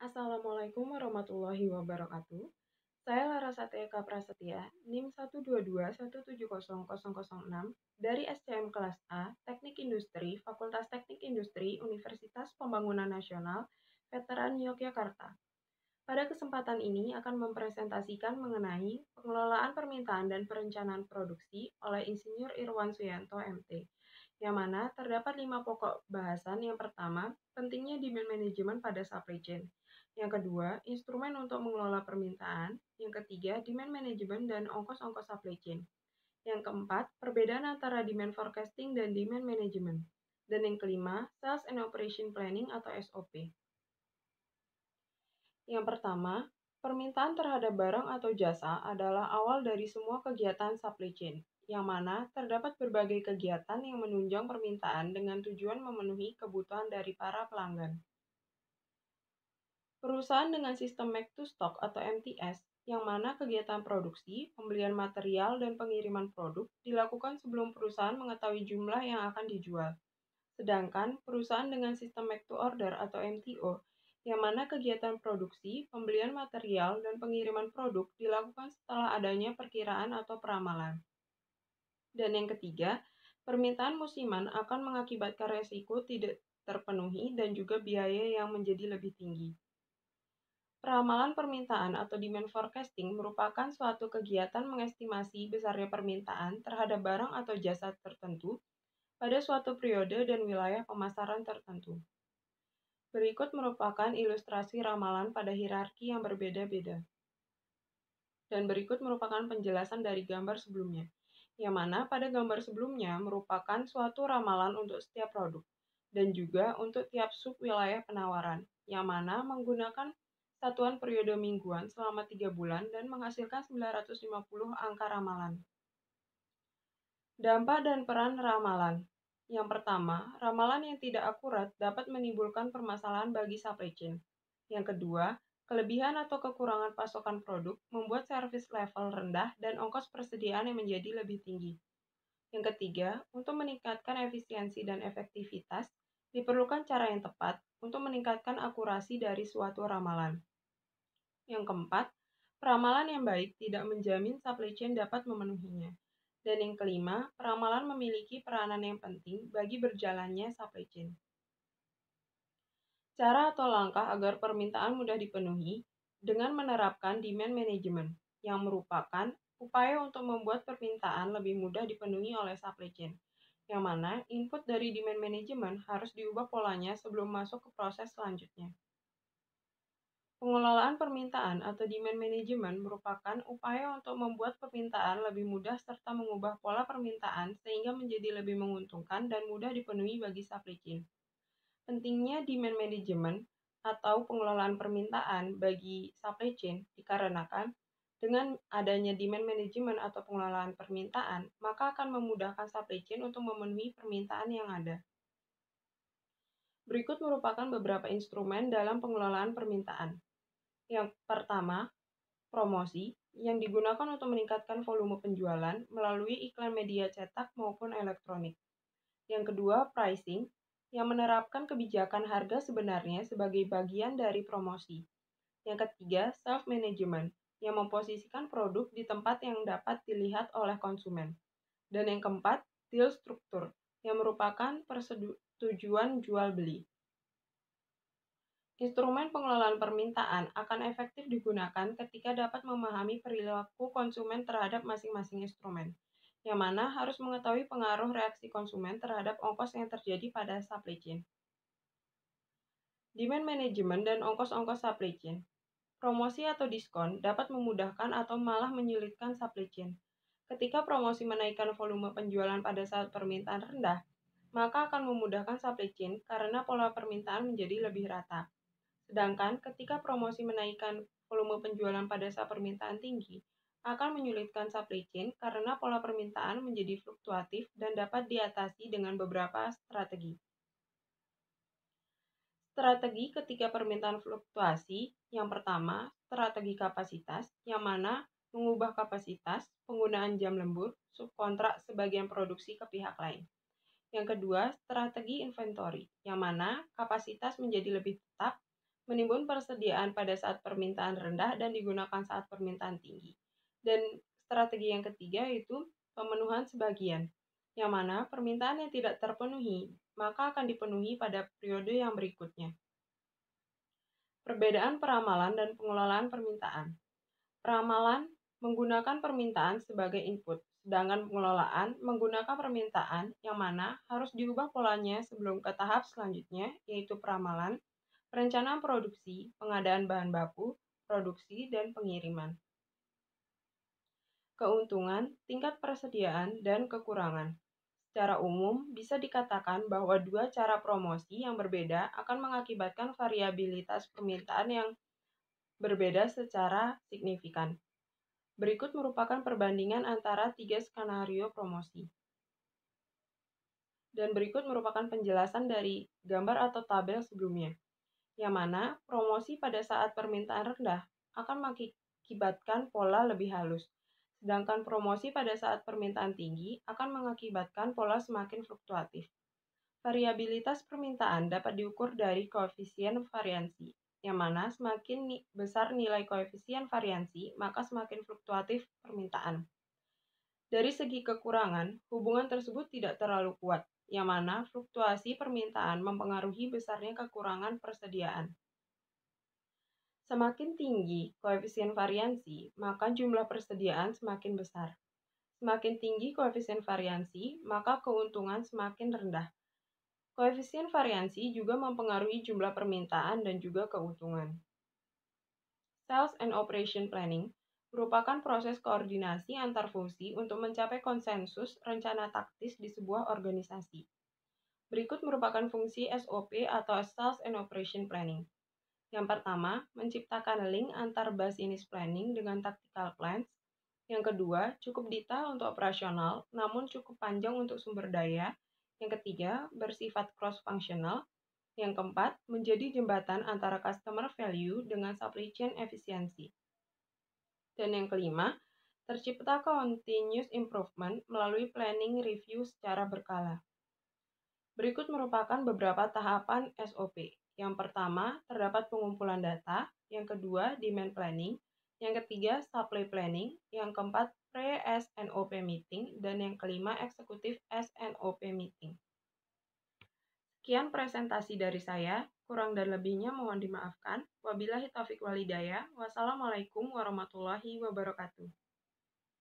Assalamualaikum warahmatullahi wabarakatuh. Saya Larasati Eka Prasetya, NIM 122170006 dari SCM kelas A, Teknik Industri, Fakultas Teknik Industri, Universitas Pembangunan Nasional, Veteran Yogyakarta. Pada kesempatan ini akan mempresentasikan mengenai pengelolaan permintaan dan perencanaan produksi oleh Insinyur Irwan Suyanto, MT, yang mana terdapat 5 pokok bahasan. Yang pertama, pentingnya demand management pada supply chain. Yang kedua, instrumen untuk mengelola permintaan. Yang ketiga, demand management dan ongkos-ongkos supply chain. Yang keempat, perbedaan antara demand forecasting dan demand management. Dan yang kelima, sales and operation planning atau SOP. Yang pertama, permintaan terhadap barang atau jasa adalah awal dari semua kegiatan supply chain, yang mana terdapat berbagai kegiatan yang menunjang permintaan dengan tujuan memenuhi kebutuhan dari para pelanggan. Perusahaan dengan sistem make to stock atau MTS, yang mana kegiatan produksi, pembelian material, dan pengiriman produk dilakukan sebelum perusahaan mengetahui jumlah yang akan dijual. Sedangkan perusahaan dengan sistem make to order atau MTO, yang mana kegiatan produksi, pembelian material, dan pengiriman produk dilakukan setelah adanya perkiraan atau peramalan. Dan yang ketiga, permintaan musiman akan mengakibatkan resiko tidak terpenuhi dan juga biaya yang menjadi lebih tinggi. Peramalan permintaan atau demand forecasting merupakan suatu kegiatan mengestimasi besarnya permintaan terhadap barang atau jasa tertentu pada suatu periode dan wilayah pemasaran tertentu. Berikut merupakan ilustrasi ramalan pada hierarki yang berbeda-beda. Dan berikut merupakan penjelasan dari gambar sebelumnya, yang mana pada gambar sebelumnya merupakan suatu ramalan untuk setiap produk, dan juga untuk tiap sub wilayah penawaran, yang mana menggunakan satuan periode mingguan selama 3 bulan dan menghasilkan 950 angka ramalan. Dampak dan peran ramalan. Yang pertama, ramalan yang tidak akurat dapat menimbulkan permasalahan bagi supply chain. Yang kedua, kelebihan atau kekurangan pasokan produk membuat service level rendah dan ongkos persediaan yang menjadi lebih tinggi. Yang ketiga, untuk meningkatkan efisiensi dan efektivitas, diperlukan cara yang tepat untuk meningkatkan akurasi dari suatu ramalan. Yang keempat, peramalan yang baik tidak menjamin supply chain dapat memenuhinya. Dan yang kelima, peramalan memiliki peranan yang penting bagi berjalannya supply chain. Cara atau langkah agar permintaan mudah dipenuhi dengan menerapkan demand management, yang merupakan upaya untuk membuat permintaan lebih mudah dipenuhi oleh supply chain, yang mana input dari demand management harus diubah polanya sebelum masuk ke proses selanjutnya. Pengelolaan permintaan atau demand management merupakan upaya untuk membuat permintaan lebih mudah serta mengubah pola permintaan sehingga menjadi lebih menguntungkan dan mudah dipenuhi bagi supply chain. Pentingnya demand management atau pengelolaan permintaan bagi supply chain dikarenakan dengan adanya demand management atau pengelolaan permintaan, maka akan memudahkan supply chain untuk memenuhi permintaan yang ada. Berikut merupakan beberapa instrumen dalam pengelolaan permintaan. Yang pertama, promosi, yang digunakan untuk meningkatkan volume penjualan melalui iklan media cetak maupun elektronik. Yang kedua, pricing, yang menerapkan kebijakan harga sebenarnya sebagai bagian dari promosi. Yang ketiga, self-management, yang memposisikan produk di tempat yang dapat dilihat oleh konsumen. Dan yang keempat, deal struktur, yang merupakan persetujuan jual-beli. Instrumen pengelolaan permintaan akan efektif digunakan ketika dapat memahami perilaku konsumen terhadap masing-masing instrumen, yang mana harus mengetahui pengaruh reaksi konsumen terhadap ongkos yang terjadi pada supply chain. Demand management dan ongkos-ongkos supply chain. Promosi atau diskon dapat memudahkan atau malah menyulitkan supply chain. Ketika promosi menaikkan volume penjualan pada saat permintaan rendah, maka akan memudahkan supply chain karena pola permintaan menjadi lebih rata. Sedangkan ketika promosi menaikkan volume penjualan pada saat permintaan tinggi, akan menyulitkan supply chain karena pola permintaan menjadi fluktuatif dan dapat diatasi dengan beberapa strategi. Strategi ketika permintaan fluktuasi, yang pertama, strategi kapasitas, yang mana mengubah kapasitas, penggunaan jam lembur, subkontrak sebagian produksi ke pihak lain. Yang kedua, strategi inventory, yang mana kapasitas menjadi lebih tetap, menimbun persediaan pada saat permintaan rendah dan digunakan saat permintaan tinggi. Dan strategi yang ketiga yaitu pemenuhan sebagian, yang mana permintaan yang tidak terpenuhi maka akan dipenuhi pada periode yang berikutnya. Perbedaan peramalan dan pengelolaan permintaan. Peramalan menggunakan permintaan sebagai input, sedangkan pengelolaan menggunakan permintaan yang mana harus diubah polanya sebelum ke tahap selanjutnya, yaitu peramalan, perencanaan produksi, pengadaan bahan baku, produksi, dan pengiriman. Keuntungan, tingkat persediaan, dan kekurangan. Secara umum, bisa dikatakan bahwa dua cara promosi yang berbeda akan mengakibatkan variabilitas permintaan yang berbeda secara signifikan. Berikut merupakan perbandingan antara tiga skenario promosi. Dan berikut merupakan penjelasan dari gambar atau tabel sebelumnya, yang mana promosi pada saat permintaan rendah akan mengakibatkan pola lebih halus, sedangkan promosi pada saat permintaan tinggi akan mengakibatkan pola semakin fluktuatif. Variabilitas permintaan dapat diukur dari koefisien variansi, yang mana semakin besar nilai koefisien variansi, maka semakin fluktuatif permintaan. Dari segi kekurangan, hubungan tersebut tidak terlalu kuat, yang mana fluktuasi permintaan mempengaruhi besarnya kekurangan persediaan. Semakin tinggi koefisien variansi, maka jumlah persediaan semakin besar. Semakin tinggi koefisien variansi, maka keuntungan semakin rendah. Koefisien variansi juga mempengaruhi jumlah permintaan dan juga keuntungan. Sales and Operation Planning merupakan proses koordinasi antar fungsi untuk mencapai konsensus rencana taktis di sebuah organisasi. Berikut merupakan fungsi SOP atau Sales and Operation Planning. Yang pertama, menciptakan link antar business planning dengan tactical plans. Yang kedua, cukup detail untuk operasional, namun cukup panjang untuk sumber daya. Yang ketiga, bersifat cross-functional. Yang keempat, menjadi jembatan antara customer value dengan supply chain efisiensi. Dan yang kelima, tercipta continuous improvement melalui planning review secara berkala. Berikut merupakan beberapa tahapan SOP. Yang pertama, terdapat pengumpulan data. Yang kedua, demand planning. Yang ketiga, supply planning. Yang keempat, pre-SNOP meeting. Dan yang kelima, eksekutif SNOP meeting. Sekian presentasi dari saya. Kurang dan lebihnya mohon dimaafkan. Wabillahi taufiq walhidayah. Wassalamualaikum warahmatullahi wabarakatuh.